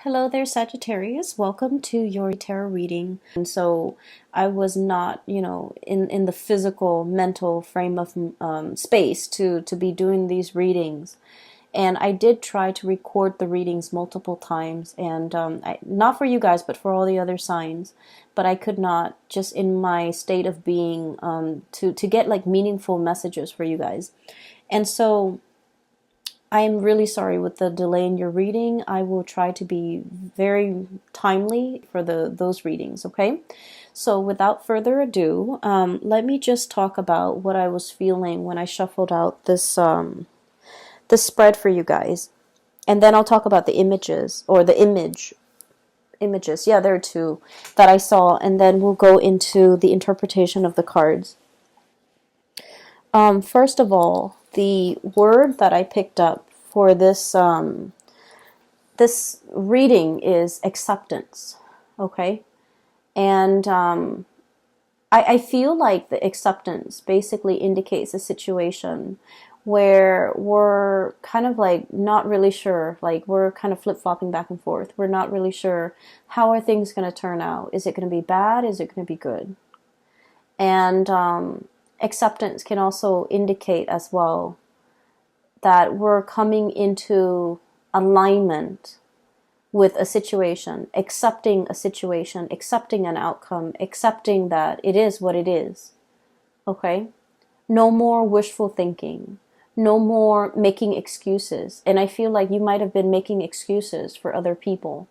Hello there, Sagittarius. Welcome to your tarot reading. And so I was not, in the physical, mental frame of space to be doing these readings. And I did try to record the readings multiple times, and not for you guys, but for all the other signs. But I could not, just in my state of being, to get like meaningful messages for you guys. And so I am really sorry with the delay in your reading. I will try to be very timely for those readings, okay? So without further ado, let me just talk about what I was feeling when I shuffled out this spread for you guys. And then I'll talk about the images, or the images. Yeah, there are two that I saw. And then we'll go into the interpretation of the cards. First of all, the word that I picked up for this this reading is acceptance, okay? And I feel like the acceptance basically indicates a situation where we're kind of like not really sure, like we're kind of flip-flopping back and forth. We're not really sure how are things going to turn out. Is it going to be bad? Is it going to be good? And acceptance can also indicate as well that we're coming into alignment with a situation, accepting an outcome, accepting that it is what it is. Okay? No more wishful thinking. No more making excuses. And I feel like you might have been making excuses for other people,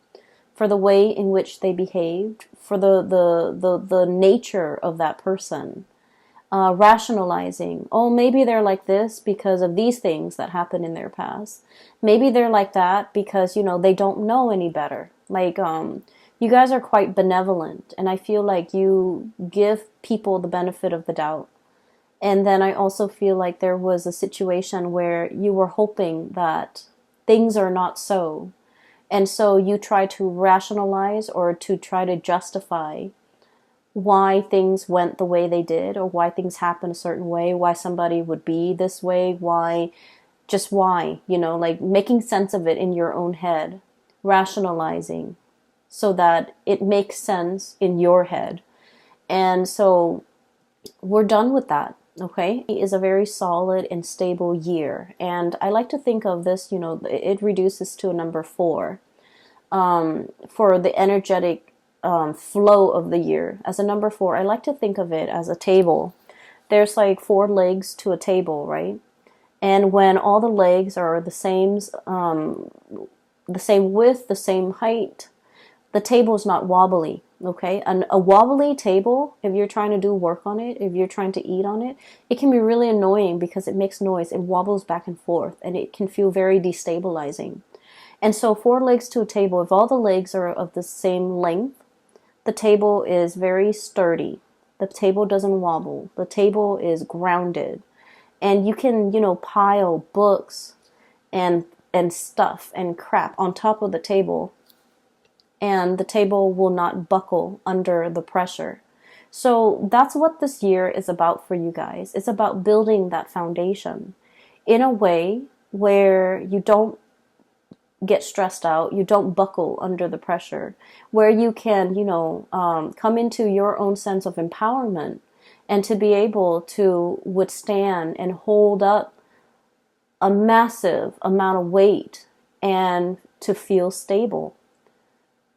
for the way in which they behaved, for the nature of that person. Rationalizing, oh, maybe they're like this because of these things that happened in their past. Maybe they're like that because, they don't know any better. Like, you guys are quite benevolent, and I feel like you give people the benefit of the doubt. And then I also feel like there was a situation where you were hoping that things are not so. And so you try to rationalize or to try to justify why things went the way they did, or why things happened a certain way, why somebody would be this way, why, like making sense of it in your own head, rationalizing so that it makes sense in your head. And so we're done with that, okay? It is a very solid and stable year. And I like to think of this, it reduces to a number 4 for the energetic flow of the year. As a number 4, I like to think of it as a table. There's like 4 legs to a table, right? And when all the legs are the same width, the same height, the table is not wobbly, okay? And a wobbly table, if you're trying to do work on it, if you're trying to eat on it, it can be really annoying because it makes noise. It wobbles back and forth, and it can feel very destabilizing. And so 4 legs to a table, if all the legs are of the same length, the table is very sturdy. The table doesn't wobble. The table is grounded. And you can, pile books and stuff and crap on top of the table, and the table will not buckle under the pressure. So that's what this year is about for you guys. It's about building that foundation in a way where you don't get stressed out, you don't buckle under the pressure, where you can, come into your own sense of empowerment and to be able to withstand and hold up a massive amount of weight and to feel stable.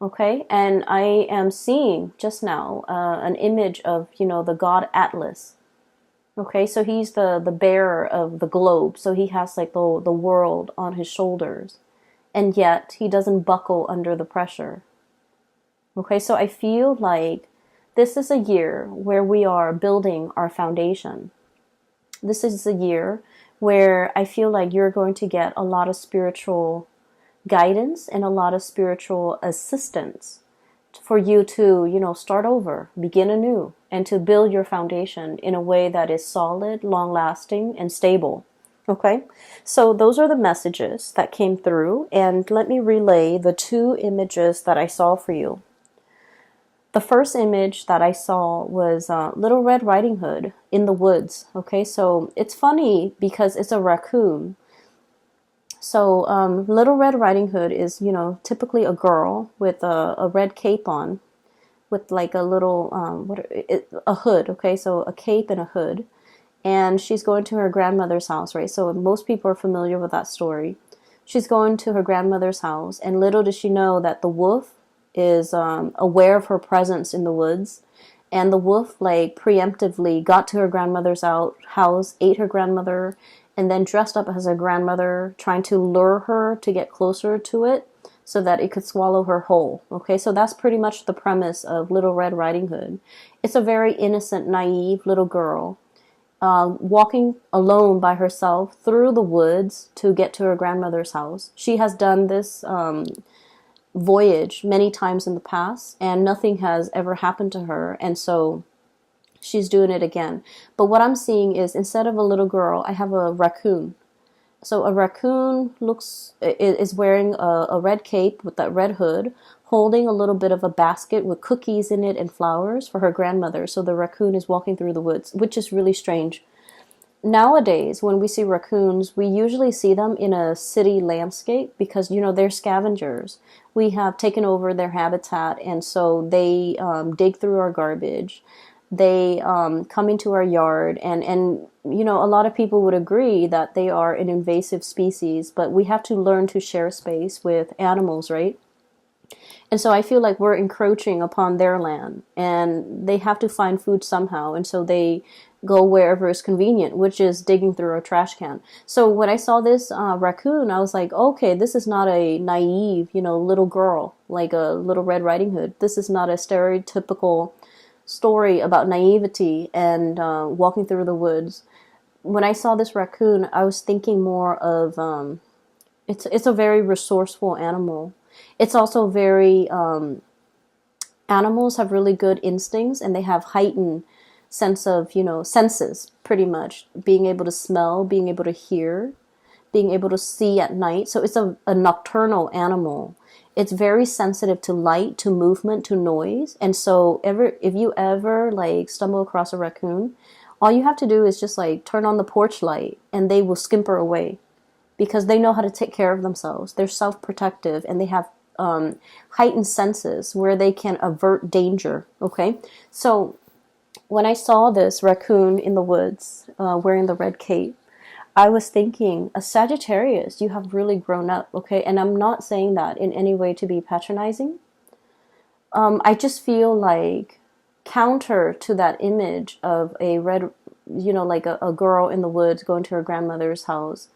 Okay? And I am seeing just now an image of, the god Atlas. Okay? So he's the bearer of the globe. So he has like the world on his shoulders. And yet he doesn't buckle under the pressure. Okay, so I feel like this is a year where we are building our foundation. This is a year where I feel like you're going to get a lot of spiritual guidance and a lot of spiritual assistance for you to, start over, begin anew, and to build your foundation in a way that is solid, long-lasting, and stable. Okay, so those are the messages that came through, and let me relay the 2 images that I saw for you. The first image that I saw was Little Red Riding Hood in the woods. Okay, so it's funny because it's a raccoon, So Little Red Riding Hood is, typically a girl with a red cape on, with like a little a hood. Okay, so a cape and a hood, and she's going to her grandmother's house, right? So most people are familiar with that story. She's going to her grandmother's house, and little does she know that the wolf is aware of her presence in the woods, and the wolf like preemptively got to her grandmother's house, ate her grandmother, and then dressed up as her grandmother, trying to lure her to get closer to it so that it could swallow her whole. Okay, so that's pretty much the premise of Little Red Riding Hood. It's a very innocent, naive little girl walking alone by herself through the woods to get to her grandmother's house. She has done this voyage many times in the past, and nothing has ever happened to her, and so she's doing it again. But what I'm seeing is, instead of a little girl, I have a raccoon. So a raccoon is wearing a red cape with that red hood, holding a little bit of a basket with cookies in it and flowers for her grandmother. So the raccoon is walking through the woods, which is really strange. Nowadays, when we see raccoons, we usually see them in a city landscape because, they're scavengers. We have taken over their habitat, and so they dig through our garbage. They come into our yard, and a lot of people would agree that they are an invasive species, but we have to learn to share space with animals, right? And so I feel like we're encroaching upon their land, and they have to find food somehow, and so they go wherever is convenient, which is digging through a trash can. So when I saw this raccoon, I was like, okay, this is not a naive, little girl, like a Little Red Riding Hood. This is not a stereotypical story about naivety and walking through the woods. When I saw this raccoon, I was thinking more of it's a very resourceful animal. It's also very animals have really good instincts, and they have heightened sense of senses, pretty much being able to smell, being able to hear, being able to see at night. So it's a nocturnal animal. It's very sensitive to light, to movement, to noise. And so if you ever like stumble across a raccoon, all you have to do is just like turn on the porch light, and they will scamper away because they know how to take care of themselves. They're self-protective, and they have heightened senses where they can avert danger. Okay, so when I saw this raccoon in the woods wearing the red cape, I was thinking, a Sagittarius, you have really grown up, okay? And I'm not saying that in any way to be patronizing. I just feel like counter to that image of a red, like a girl in the woods going to her grandmother's house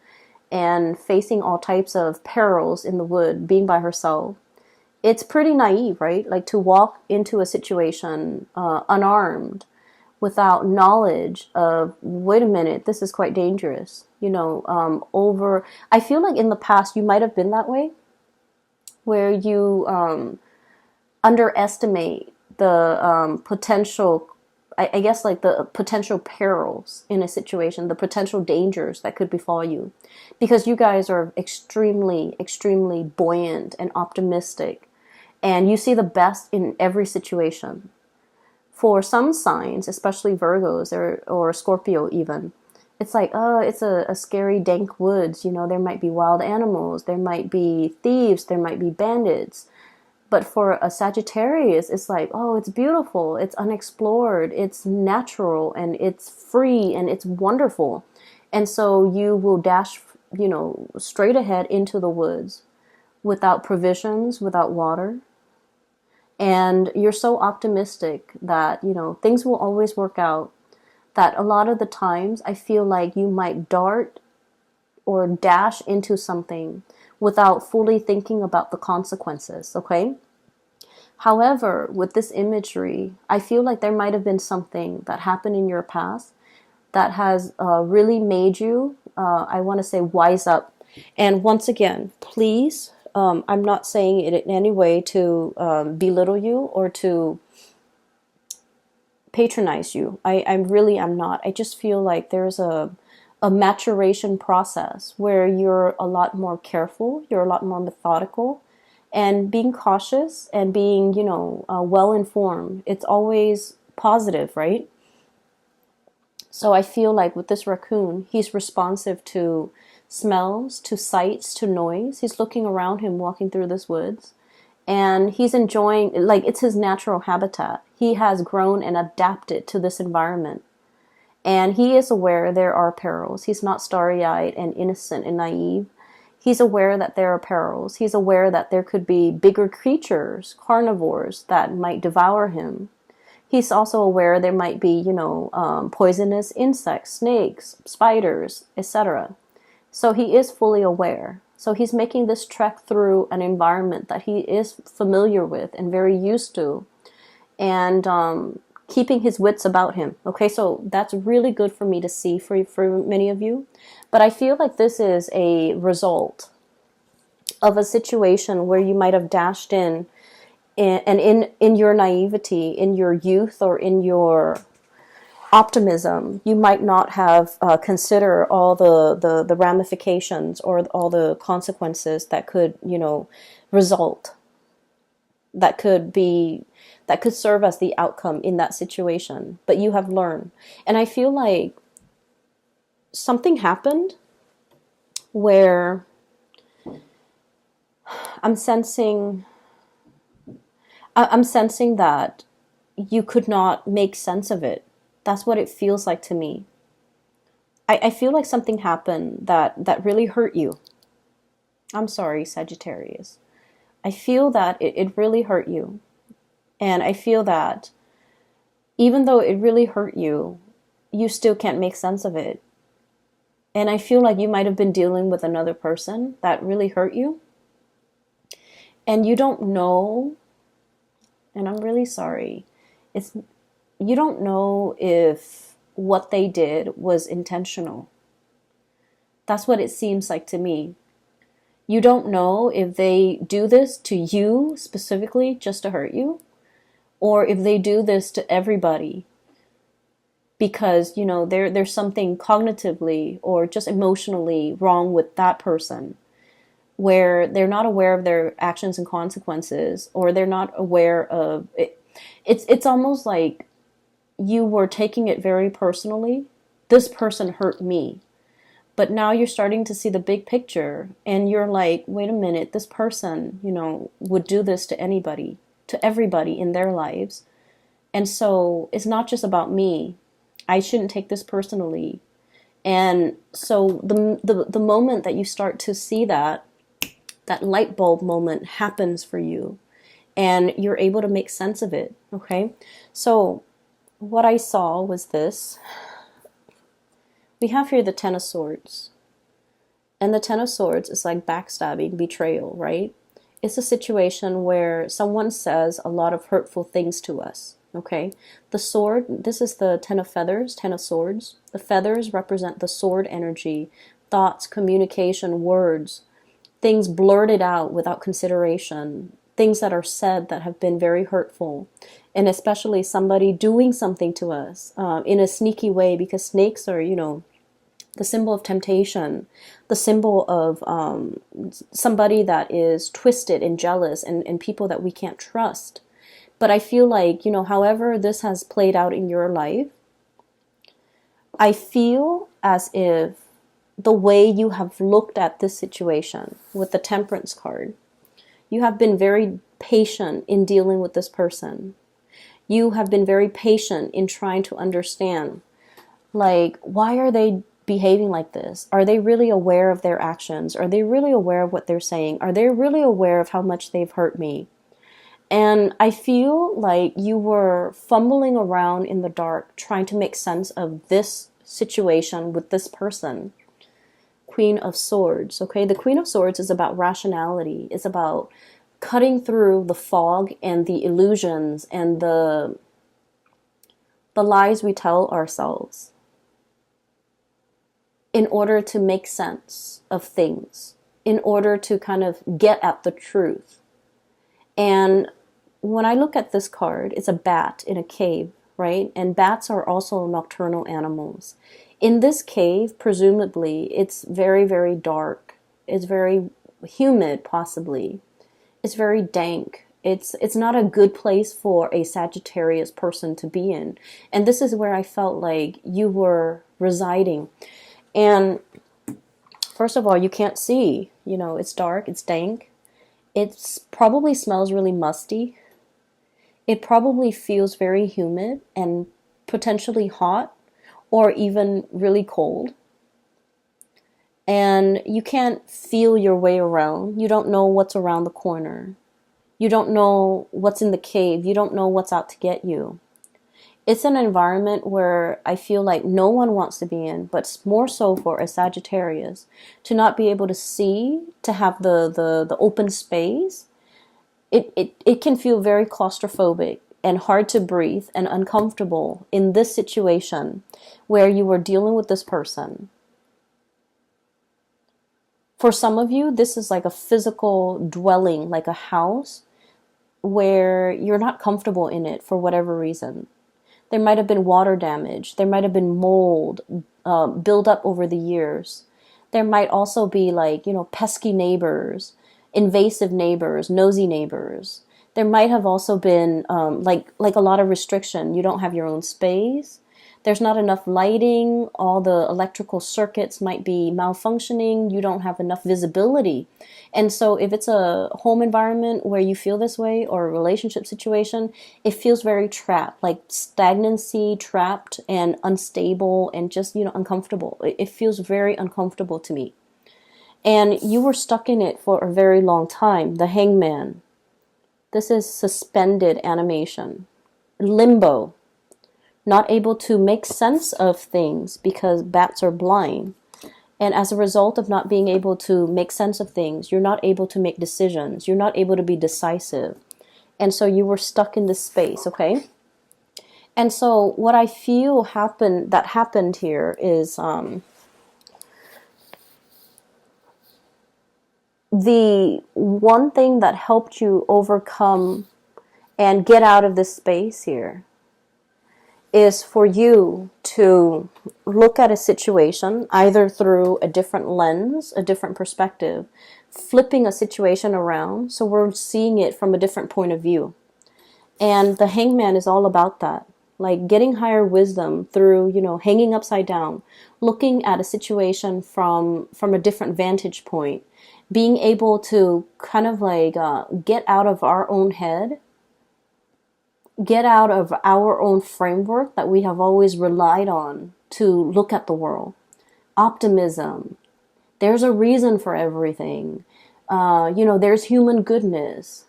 and facing all types of perils in the wood, being by herself. It's pretty naive, right? Like to walk into a situation unarmed, without knowledge of, wait a minute, this is quite dangerous. I feel like in the past you might have been that way, where you underestimate the potential, I guess like the potential perils in a situation, the potential dangers that could befall you, because you guys are extremely, extremely buoyant and optimistic, and you see the best in every situation. For some signs, especially Virgos or Scorpio even, it's like, oh, it's a scary, dank woods. There might be wild animals, there might be thieves, there might be bandits. But for a Sagittarius, it's like, oh, it's beautiful, it's unexplored, it's natural, and it's free, and it's wonderful. And so you will dash, straight ahead into the woods without provisions, without water. And you're so optimistic that, things will always work out, that a lot of the times I feel like you might dart or dash into something without fully thinking about the consequences, okay? However, with this imagery, I feel like there might have been something that happened in your past that has really made you, I want to say, wise up. And once again, please, I'm not saying it in any way to belittle you or to patronize you. I really am not. I just feel like there's a maturation process where you're a lot more careful, you're a lot more methodical, and being cautious and being, well informed. It's always positive, right? So I feel like with this raccoon, he's responsive to smells to sights to noise. He's looking around him walking through this woods, and he's enjoying, like, it's his natural habitat. He has grown and adapted to this environment. And he is aware there are perils. He's not starry-eyed and innocent and naive. He's aware that there are perils. He's aware that there could be bigger creatures, carnivores, that might devour him. He's also aware there might be, poisonous insects, snakes, spiders, etc. So he is fully aware. So he's making this trek through an environment that he is familiar with and very used to, and keeping his wits about him. Okay, so that's really good for me to see for many of you. But I feel like this is a result of a situation where you might have dashed in your naivety, in your youth, or in your optimism. You might not have considered all the ramifications or all the consequences that could, result, that could serve as the outcome in that situation. But you have learned. And I feel like something happened where I'm sensing that you could not make sense of it. That's what it feels like to me. I feel like something happened that really hurt you. I'm sorry, Sagittarius. I feel that it really hurt you. And I feel that even though it really hurt you, you still can't make sense of it. And I feel like you might have been dealing with another person that really hurt you. And you don't know, and I'm really sorry, you don't know if what they did was intentional. That's what it seems like to me. You don't know if they do this to you specifically just to hurt you, or if they do this to everybody because, there's something cognitively or just emotionally wrong with that person, where they're not aware of their actions and consequences, or they're not aware of it. It's almost like you were taking it very personally. This person hurt me. But now you're starting to see the big picture, and you're like, wait a minute, this person, would do this to anybody, to everybody in their lives. And so it's not just about me. I shouldn't take this personally. And so the moment that you start to see that light bulb moment happens for you, and you're able to make sense of it, okay? So what I saw was this. We have here the Ten of Swords. And the Ten of Swords is like backstabbing, betrayal, right? It's a situation where someone says a lot of hurtful things to us, okay? The sword, this is the Ten of Feathers, Ten of Swords. The feathers represent the sword energy, thoughts, communication, words, things blurted out without consideration, things that are said that have been very hurtful, and especially somebody doing something to us in a sneaky way, because snakes are, the symbol of temptation, the symbol of somebody that is twisted and jealous, and people that we can't trust. But I feel like, however this has played out in your life, I feel as if the way you have looked at this situation with the Temperance card, you have been very patient in dealing with this person. You have been very patient in trying to understand, like, why are they behaving like this? Are they really aware of their actions? Are they really aware of what they're saying? Are they really aware of how much they've hurt me? And I feel like you were fumbling around in the dark trying to make sense of this situation with this person. Queen of Swords, okay? The Queen of Swords is about rationality. It's about cutting through the fog and the illusions and the lies we tell ourselves in order to make sense of things, in order to kind of get at the truth. And when I look at this card, it's a bat in a cave, right? And bats are also nocturnal animals. In this cave, presumably, it's very, very dark. It's very humid, possibly. It's very dank. It's not a good place for a Sagittarius person to be in. And this is where I felt like you were residing. And first of all, you can't see. It's dark, it's dank. It probably smells really musty. It probably feels very humid and potentially hot or even really cold. And you can't feel your way around. You don't know what's around the corner. You don't know what's in the cave. You don't know what's out to get you. It's an environment where I feel like no one wants to be in, but more so for a Sagittarius to not be able to see, to have the open space. It can feel very claustrophobic and hard to breathe and uncomfortable in this situation where you are dealing with this person. For some of you, this is like a physical dwelling, like a house where you're not comfortable in it for whatever reason. There might have been water damage. There might have been mold build up over the years. There might also be like, pesky neighbors, invasive neighbors, nosy neighbors. There might have also been like a lot of restriction. You don't have your own space. There's not enough lighting. All the electrical circuits might be malfunctioning. You don't have enough visibility. And so if it's a home environment where you feel this way, or a relationship situation, it feels very trapped, like stagnancy, trapped and unstable and just, uncomfortable. It feels very uncomfortable to me. And you were stuck in it for a very long time. The Hangman. This is suspended animation. Limbo. Not able to make sense of things because bats are blind. And as a result of not being able to make sense of things, you're not able to make decisions. You're not able to be decisive. And so you were stuck in this space, okay? And so what I feel happened here is the one thing that helped you overcome and get out of this space here is for you to look at a situation either through a different lens, a different perspective, flipping a situation around so we're seeing it from a different point of view. And the Hangman is all about that, like getting higher wisdom through, hanging upside down, looking at a situation from a different vantage point, being able to kind of like get out of our own head, get out of our own framework that we have always relied on to look at the world. Optimism. There's a reason for everything. There's human goodness.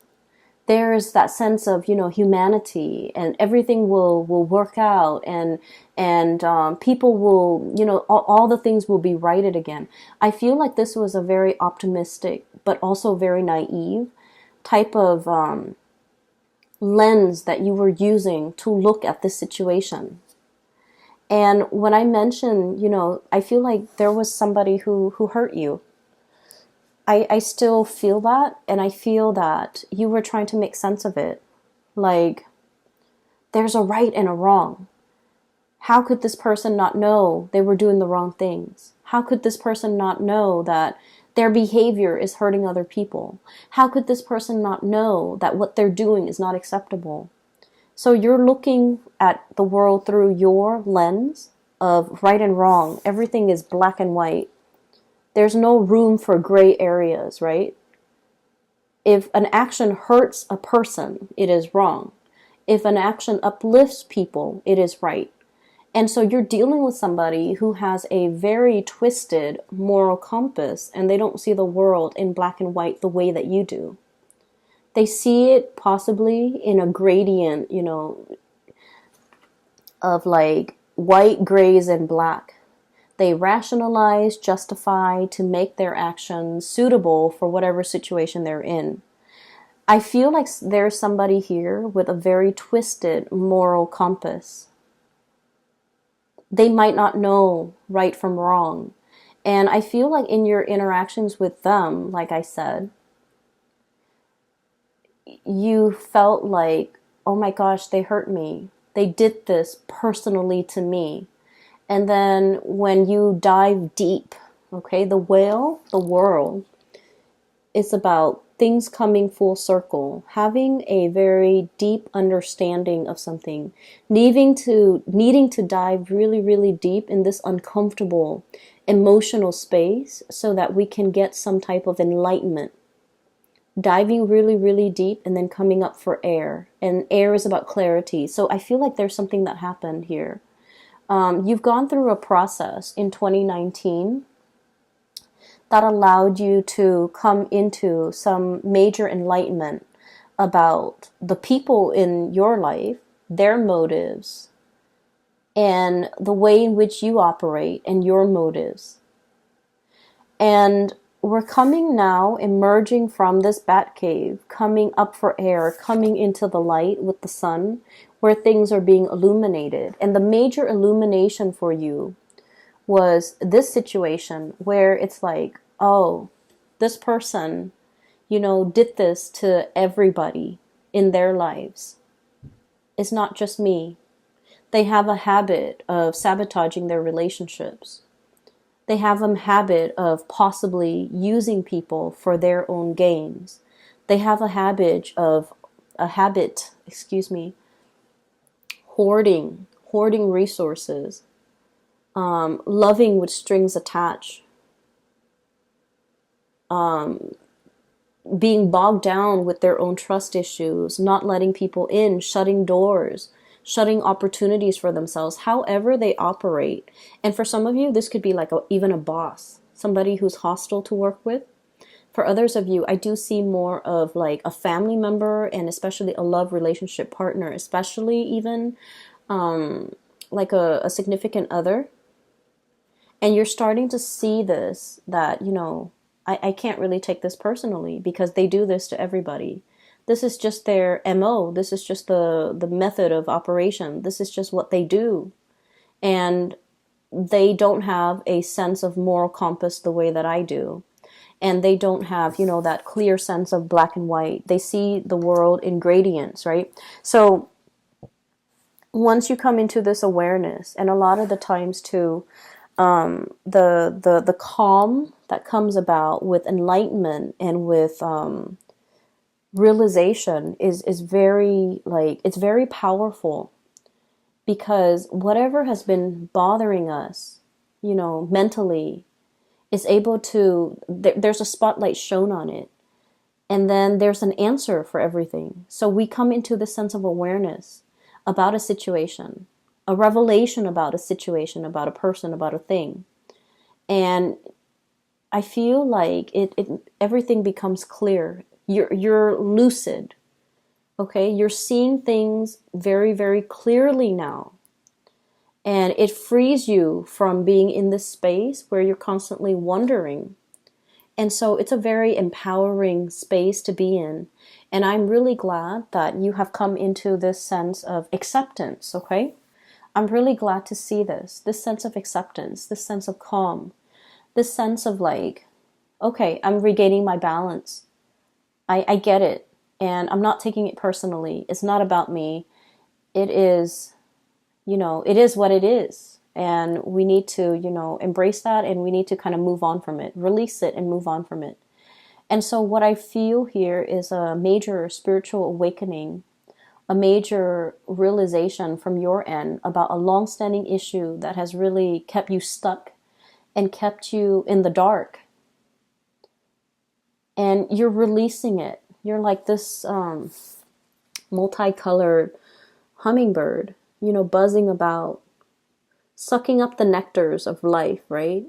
There's that sense of, humanity, and everything will work out, and people will, all the things will be righted again. I feel like this was a very optimistic, but also very naive type of lens that you were using to look at this situation. And when I mentioned, I feel like there was somebody who hurt you. I still feel that, and I feel that you were trying to make sense of it. Like, there's a right and a wrong. How could this person not know they were doing the wrong things? How could this person not know that their behavior is hurting other people? How could this person not know that what they're doing is not acceptable? So you're looking at the world through your lens of right and wrong. Everything is black and white. There's no room for gray areas, right? If an action hurts a person, it is wrong. If an action uplifts people, it is right. And so you're dealing with somebody who has a very twisted moral compass, and they don't see the world in black and white the way that you do. They see it possibly in a gradient, of like white, grays, and black. They rationalize, justify to make their actions suitable for whatever situation they're in. I feel like there's somebody here with a very twisted moral compass. They might not know right from wrong. And I feel like in your interactions with them, like I said, you felt like, oh my gosh, they hurt me. They did this personally to me. And then when you dive deep, okay, the world, is about things coming full circle, having a very deep understanding of something, needing to dive really, really deep in this uncomfortable emotional space so that we can get some type of enlightenment. Diving really, really deep and then coming up for air. And air is about clarity. So I feel like there's something that happened here. You've gone through a process in 2019 that allowed you to come into some major enlightenment about the people in your life, their motives, and the way in which you operate and your motives. And we're coming now, emerging from this bat cave, coming up for air, coming into the light with the sun, where things are being illuminated. And the major illumination for you was this situation where it's like, oh, this person, did this to everybody in their lives. It's not just me. They have a habit of sabotaging their relationships. They have a habit of possibly using people for their own gains. They have a habit, hoarding resources, loving with strings attached, being bogged down with their own trust issues, not letting people in, shutting doors, shutting opportunities for themselves, however they operate. And for some of you, this could be like even a boss, somebody who's hostile to work with. For others of you, I do see more of like a family member and especially a love relationship partner, especially even like a significant other. And you're starting to see this, that, I can't really take this personally because they do this to everybody. This is just their MO. This is just the method of operation. This is just what they do. And they don't have a sense of moral compass the way that I do. And they don't have, that clear sense of black and white. They see the world in gradients, right? So once you come into this awareness, and a lot of the times too, the calm that comes about with enlightenment and with realization is very, it's very powerful, because whatever has been bothering us, mentally, is able to, there's a spotlight shown on it, and then there's an answer for everything. So we come into this sense of awareness about a situation, a revelation about a situation, about a person, about a thing. And I feel like everything becomes clear. You're lucid. Okay? You're seeing things very, very clearly now. And it frees you from being in this space where you're constantly wondering. And so it's a very empowering space to be in. And I'm really glad that you have come into this sense of acceptance, okay? I'm really glad to see this sense of acceptance, this sense of calm, this sense of like, okay, I'm regaining my balance. I get it. And I'm not taking it personally. It's not about me. It is, it is what it is. And we need to, embrace that, and we need to kind of move on from it, release it and move on from it. And so what I feel here is a major spiritual awakening, a major realization from your end about a long-standing issue that has really kept you stuck and kept you in the dark. And you're releasing it. You're like this multicolored hummingbird, buzzing about, sucking up the nectars of life, right?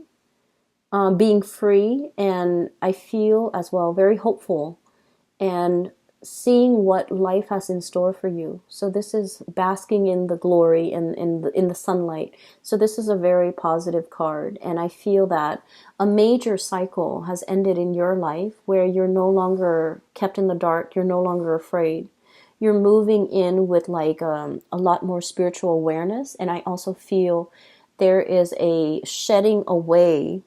Being free, and I feel as well very hopeful and seeing what life has in store for you. So this is basking in the glory and in the sunlight. So this is a very positive card, and I feel that a major cycle has ended in your life where you're no longer kept in the dark. You're no longer afraid. You're moving in with like a lot more spiritual awareness, and I also feel there is a shedding away,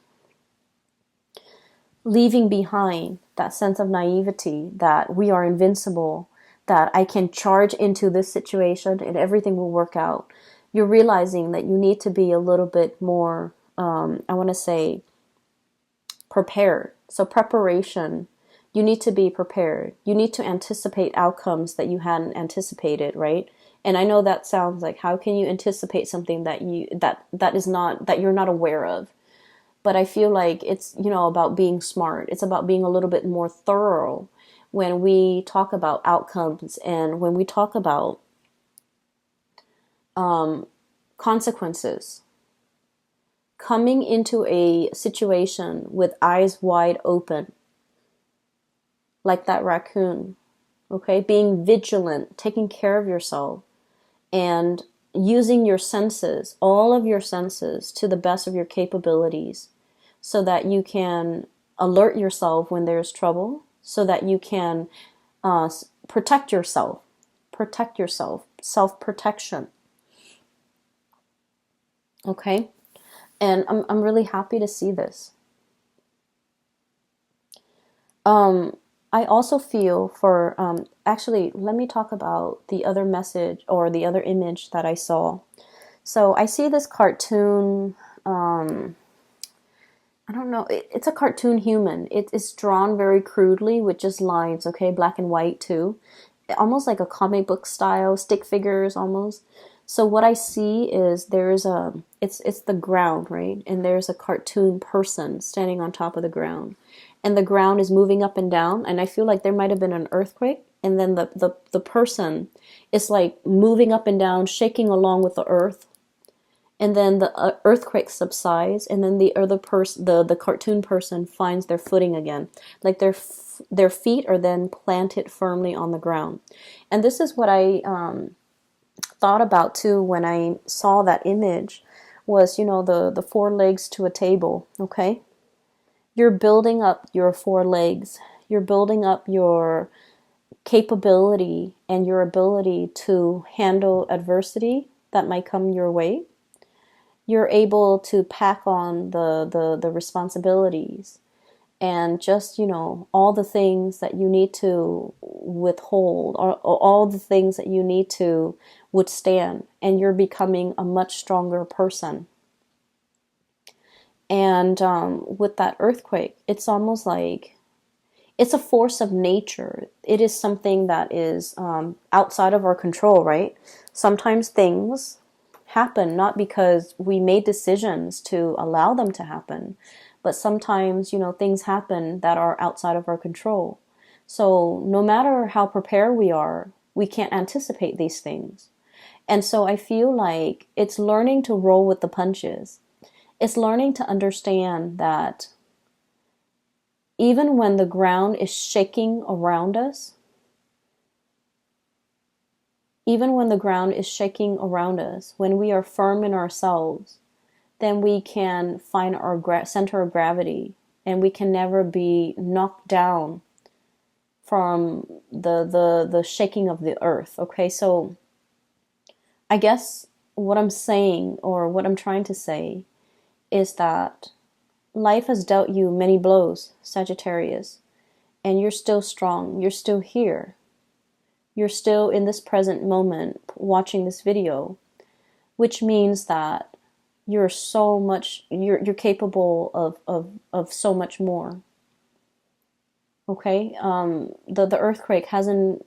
leaving behind that sense of naivety that we are invincible, that I can charge into this situation and everything will work out. You're realizing that you need to be a little bit more, I want to say, prepared. So preparation, you need to be prepared. You need to anticipate outcomes that you hadn't anticipated, right? And I know that sounds like, how can you anticipate something that you're not aware of? But I feel like it's, about being smart. It's about being a little bit more thorough when we talk about outcomes and when we talk about consequences. Coming into a situation with eyes wide open, like that raccoon, okay? Being vigilant, taking care of yourself, and using your senses, all of your senses, to the best of your capabilities, so that you can alert yourself when there's trouble, so that you can protect yourself, self-protection. Okay? And I'm really happy to see this. I also feel for, actually, let me talk about the other message or the other image that I saw. So I see this cartoon, I don't know, it's a cartoon human. It's drawn very crudely with just lines, okay, black and white too. Almost like a comic book style, stick figures almost. So what I see is it's the ground, right? And there's a cartoon person standing on top of the ground. And the ground is moving up and down. And I feel like there might have been an earthquake. And then the person is like moving up and down, shaking along with the earth. And then the earthquake subsides. And then the other person, the cartoon person, finds their footing again. Like their feet are then planted firmly on the ground. And this is what I thought about too when I saw that image, was, the four legs to a table, okay? You're building up your four legs. You're building up your capability and your ability to handle adversity that might come your way. You're able to pack on the responsibilities and just, all the things that you need to withhold, or all the things that you need to withstand, and you're becoming a much stronger person. And with that earthquake, it's almost like it's a force of nature. It is something that is outside of our control, right? Sometimes things happen not because we made decisions to allow them to happen, but sometimes, things happen that are outside of our control. So no matter how prepared we are, we can't anticipate these things. And so I feel like it's learning to roll with the punches. It's learning to understand that even when the ground is shaking around us, when we are firm in ourselves, then we can find our center of gravity, and we can never be knocked down from the shaking of the earth. Okay, so I guess what I'm saying, or what I'm trying to say, is that life has dealt you many blows, Sagittarius, and you're still strong. You're still here. You're still in this present moment watching this video, which means that you're capable of so much more. Okay? The earthquake hasn't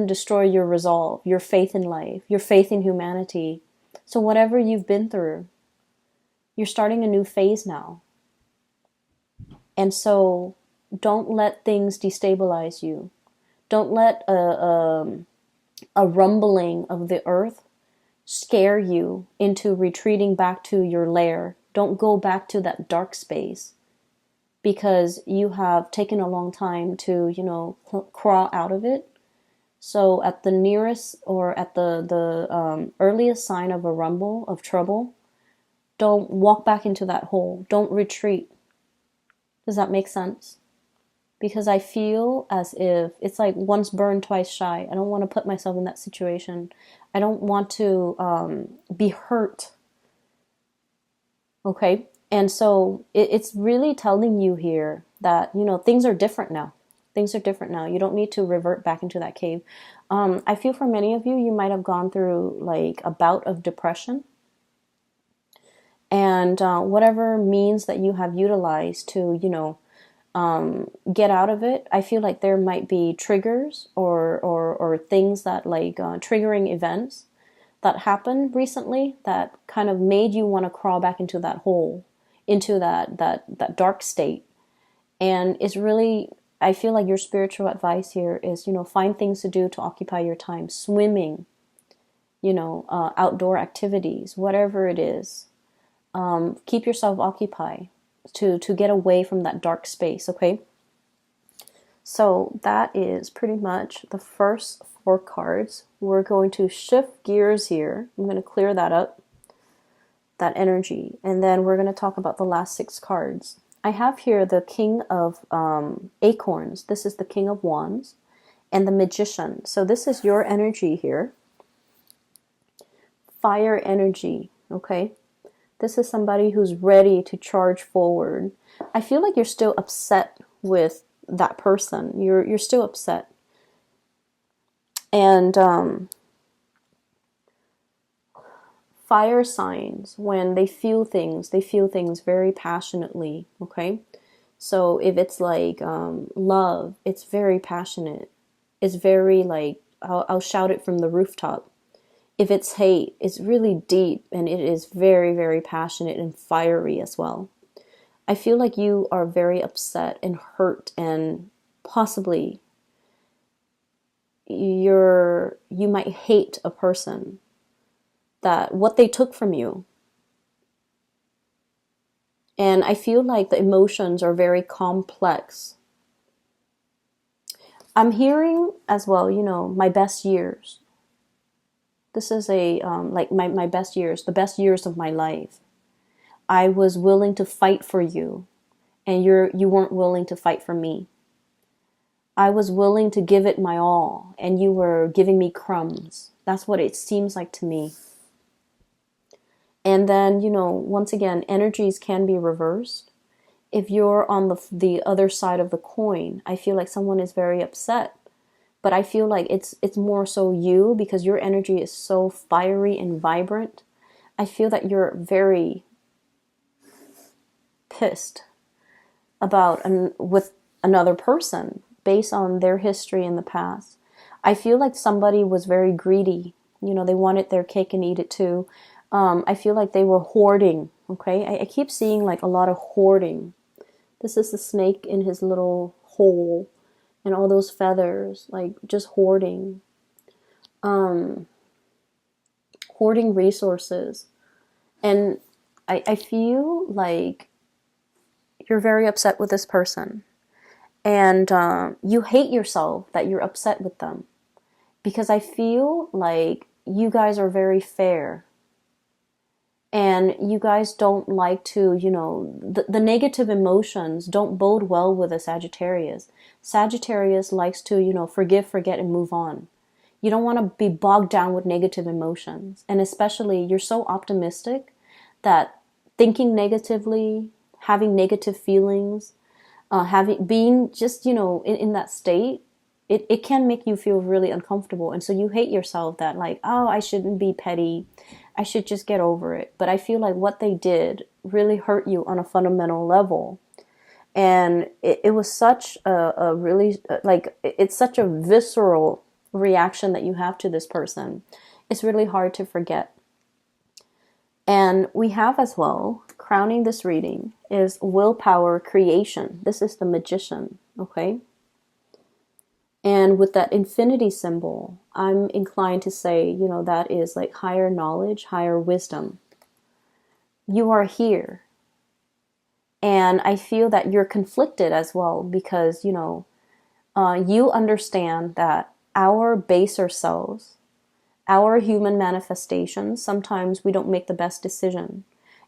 destroyed your resolve, your faith in life, your faith in humanity. So whatever you've been through, you're starting a new phase now. And so don't let things destabilize you. Don't let a rumbling of the earth scare you into retreating back to your lair. Don't go back to that dark space, because you have taken a long time to, crawl out of it. So at the nearest, or at the earliest sign of a rumble, of trouble, don't walk back into that hole. Don't retreat. Does that make sense? Because I feel as if it's like once burned, twice shy. I don't want to put myself in that situation. I don't want to be hurt. Okay? And so it's really telling you here that, things are different now. Things are different now. You don't need to revert back into that cave. I feel for many of you, you might have gone through like a bout of depression. And whatever means that you have utilized to, get out of it, I feel like there might be triggers or things that like triggering events that happened recently that kind of made you want to crawl back into that hole, into that dark state. And it's really, I feel like your spiritual advice here is, find things to do to occupy your time. Swimming, outdoor activities, whatever it is. Keep yourself occupied to get away from that dark space, okay? So that is pretty much the first 4 cards. We're going to shift gears here. I'm going to clear that up, that energy, and then we're going to talk about the last 6 cards. I have here the King of Acorns. This is the King of Wands, and the Magician. So this is your energy here. Fire energy, okay? This is somebody who's ready to charge forward. I feel like you're still upset with that person. You're still upset. And fire signs, when they feel things very passionately, okay? So if it's like love, it's very passionate. It's very like, I'll shout it from the rooftop. If it's hate, it's really deep, and it is very, very passionate and fiery as well. I feel like you are very upset and hurt, and possibly you might hate a person, that what they took from you. And I feel like the emotions are very complex. I'm hearing as well, my best years. This is a like my best years, the best years of my life. I was willing to fight for you, and you weren't willing to fight for me. I was willing to give it my all, and you were giving me crumbs. That's what it seems like to me. And then, once again, energies can be reversed. If you're on the other side of the coin, I feel like someone is very upset. But I feel like it's more so you, because your energy is so fiery and vibrant. I feel that you're very pissed about with another person based on their history in the past. I feel like somebody was very greedy. They wanted their cake and eat it too. I feel like they were hoarding. Okay, I keep seeing like a lot of hoarding. This is the snake in his little hole, and all those feathers, like just hoarding. Hoarding resources. And I feel like you're very upset with this person. And you hate yourself that you're upset with them. Because I feel like you guys are very fair. And you guys don't like to, the negative emotions don't bode well with a Sagittarius. Sagittarius likes to, forgive, forget, and move on. You don't want to be bogged down with negative emotions. And especially, you're so optimistic that thinking negatively, having negative feelings, being just, in that state, it can make you feel really uncomfortable. And so you hate yourself that like, oh, I shouldn't be petty. I should just get over it. But I feel like what they did really hurt you on a fundamental level. And it was such a really, like, it's such a visceral reaction that you have to this person. It's really hard to forget. And we have as well, crowning this reading, is willpower creation. This is the Magician, okay? And with that infinity symbol, I'm inclined to say, that is like higher knowledge, higher wisdom. You are here. And I feel that you're conflicted as well because, you understand that our baser selves, our human manifestations, sometimes we don't make the best decision.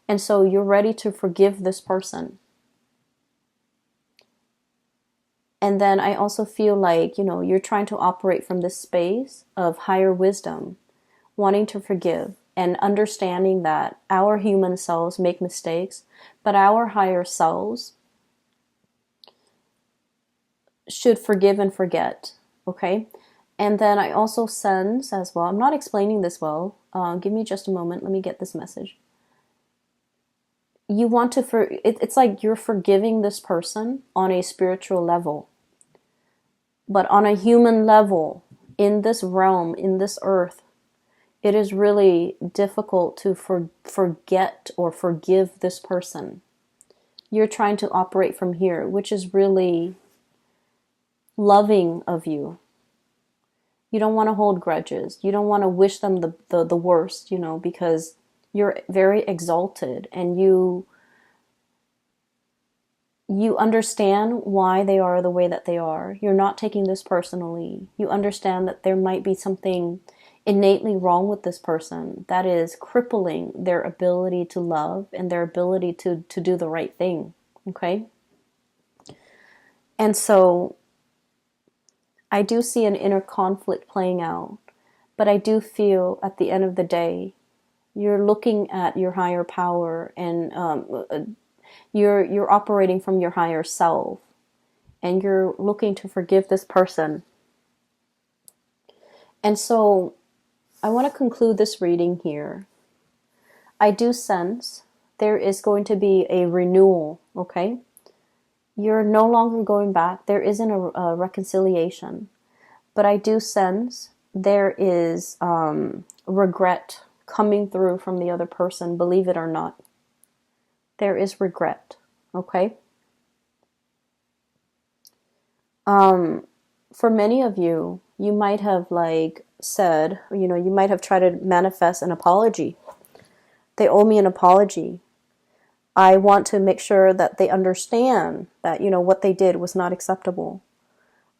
And so you're ready to forgive this person. And then I also feel like, you're trying to operate from this space of higher wisdom, wanting to forgive and understanding that our human selves make mistakes, but our higher selves should forgive and forget, okay? And then I also sense as well, I'm not explaining this well, give me just a moment, let me get this message. You want to, it's like you're forgiving this person on a spiritual level. But on a human level, in this realm, in this earth, It is really difficult to forget or forgive this person. You're trying to operate from here, which is really loving of you. You don't want to hold grudges. You don't want to wish them the worst, because you're very exalted, and you understand why they are the way that they are. You're not taking this personally. You understand that there might be something innately wrong with this person that is crippling their ability to love and their ability to do the right thing. Okay? And so I do see an inner conflict playing out, but I do feel at the end of the day, you're looking at your higher power, and you're operating from your higher self, and you're looking to forgive this person. And so I want to conclude this reading here. I do sense there is going to be a renewal, okay? You're no longer going back. There isn't a reconciliation. But I do sense there is regret coming through from the other person, believe it or not. There is regret, okay? For many of you, you might have said, you might have tried to manifest an apology. They owe me an apology. I want to make sure that they understand that, what they did was not acceptable.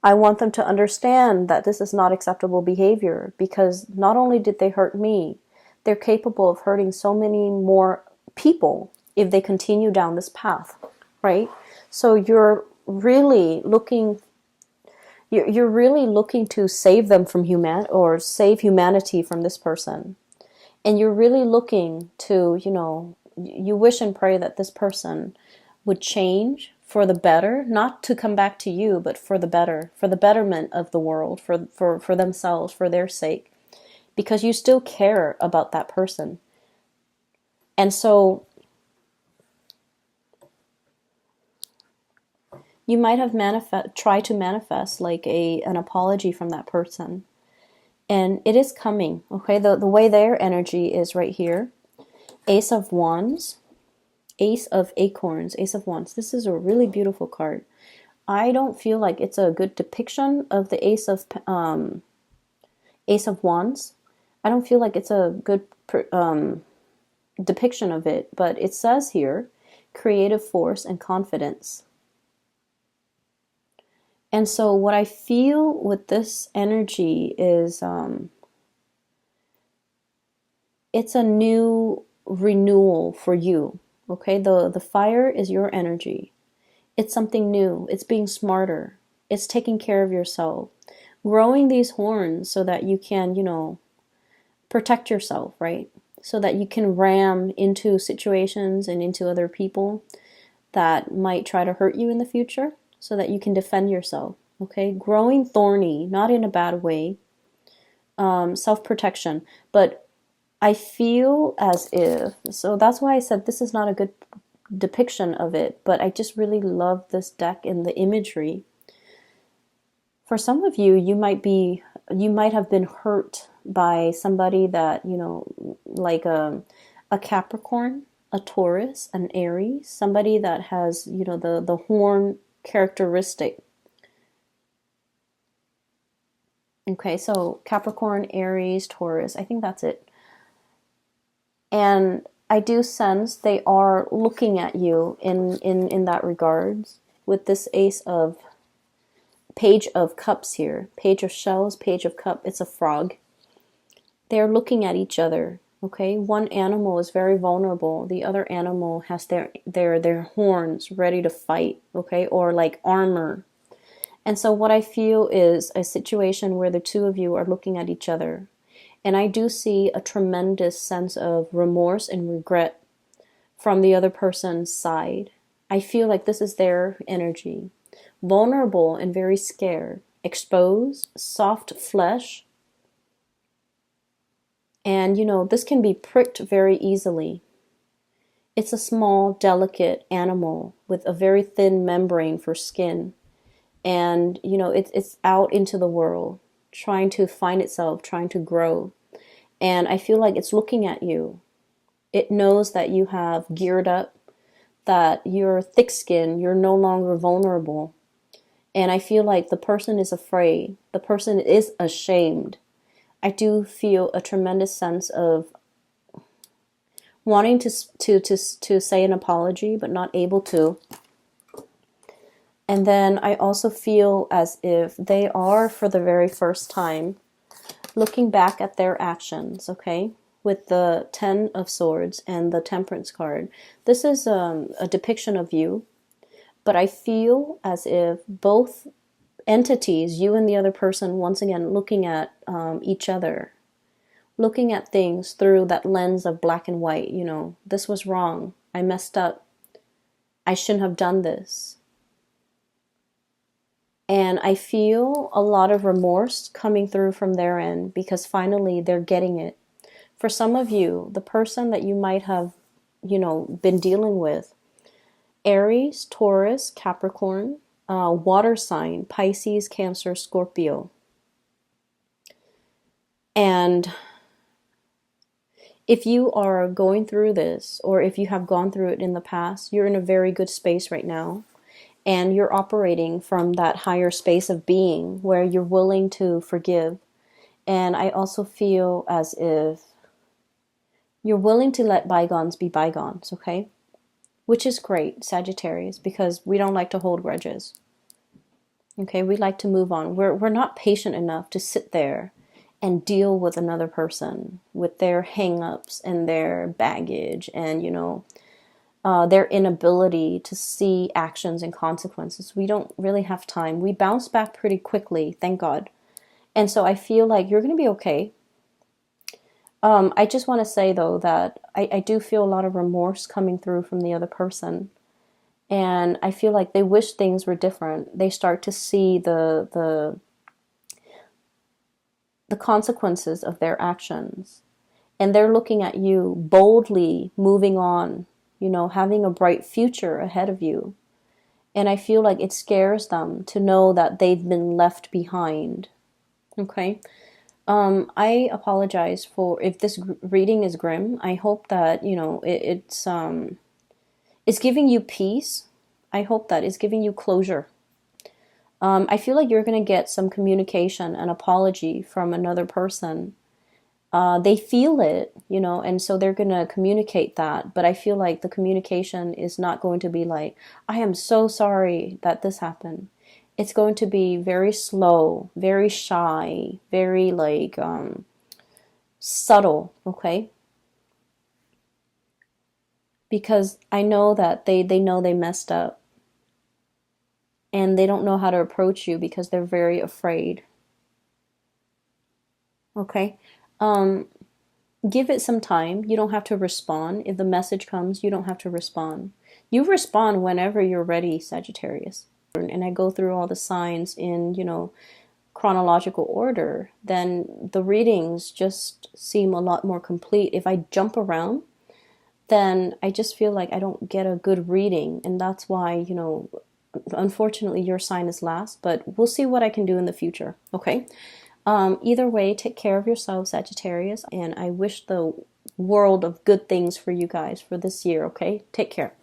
I want them to understand that this is not acceptable behavior, because not only did they hurt me, they're capable of hurting so many more people if they continue down this path, right? So you're really looking to save them from save humanity from this person. And you're really looking to, you wish and pray that this person would change for the better, not to come back to you, but for the better, for the betterment of the world, for themselves, for their sake, because you still care about that person. And so you might have tried to manifest an apology from that person. And it is coming, okay? The way their energy is right here. Ace of Wands, Ace of Acorns, Ace of Wands. This is a really beautiful card. I don't feel like it's a good depiction of the Ace of Wands. I don't feel like it's a good depiction of it, but it says here, creative force and confidence. And so what I feel with this energy is it's a new renewal for you, okay? The fire is your energy. It's something new. It's being smarter. It's taking care of yourself. Growing these horns so that you can, protect yourself, right? So that you can ram into situations and into other people that might try to hurt you in the future, so that you can defend yourself, okay? Growing thorny, not in a bad way, self-protection. But I feel as if, so that's why I said this is not a good depiction of it, but I just really love this deck and the imagery. For some of you, you might have been hurt by somebody that, like a Capricorn, a Taurus, an Aries, somebody that has, the horn characteristic. Okay, so Capricorn, Aries, Taurus, I think that's it. And I do sense they are looking at you in that regards with this Page of Cups here. Page of Shells, Page of Cup, it's a frog. They're looking at each other, okay? One animal is very vulnerable. The other animal has their horns ready to fight, okay? Or like armor. And so what I feel is a situation where the two of you are looking at each other. And I do see a tremendous sense of remorse and regret from the other person's side. I feel like this is their energy. Vulnerable and very scared. Exposed, soft flesh. And, this can be pricked very easily. It's a small, delicate animal with a very thin membrane for skin. And, it's out into the world, trying to find itself, trying to grow. And I feel like it's looking at you. It knows that you have geared up, that you're thick-skinned, you're no longer vulnerable. And I feel like the person is afraid. The person is ashamed. I do feel a tremendous sense of wanting to say an apology, but not able to. And then I also feel as if they are, for the very first time, looking back at their actions, okay? With the Ten of Swords and the Temperance card. This is a depiction of you, but I feel as if both entities, you and the other person, once again, looking at each other, looking at things through that lens of black and white. You know, this was wrong. I messed up. I shouldn't have done this. And I feel a lot of remorse coming through from their end because finally they're getting it. For some of you, the person that you might have, been dealing with, Aries, Taurus, Capricorn, water sign, Pisces, Cancer, Scorpio. And if you are going through this, or if you have gone through it in the past, you're in a very good space right now. And you're operating from that higher space of being where you're willing to forgive. And I also feel as if you're willing to let bygones be bygones, okay? Which is great, Sagittarius, because we don't like to hold grudges. Okay, we like to move on. We're not patient enough to sit there and deal with another person with their hang-ups and their baggage and, their inability to see actions and consequences. We don't really have time. We bounce back pretty quickly, thank God. And so I feel like you're going to be okay. I just want to say, though, that I do feel a lot of remorse coming through from the other person. And I feel like they wish things were different. They start to see the consequences of their actions. And they're looking at you boldly moving on, having a bright future ahead of you. And I feel like it scares them to know that they've been left behind. Okay? I apologize for if this reading is grim. I hope that, it's giving you peace. I hope that it's giving you closure. I feel like you're going to get some communication, an apology from another person. They feel it, and so they're going to communicate that. But I feel like the communication is not going to be like, I am so sorry that this happened. It's going to be very slow, very shy, very subtle, okay? Because I know that they know they messed up. And they don't know how to approach you because they're very afraid. Okay? Give it some time. You don't have to respond. If the message comes, you don't have to respond. You respond whenever you're ready, Sagittarius. And I go through all the signs in, chronological order, then the readings just seem a lot more complete. If I jump around, then I just feel like I don't get a good reading. And that's why, unfortunately, your sign is last, but we'll see what I can do in the future, okay? Either way, take care of yourself, Sagittarius, and I wish the world of good things for you guys for this year, okay? Take care.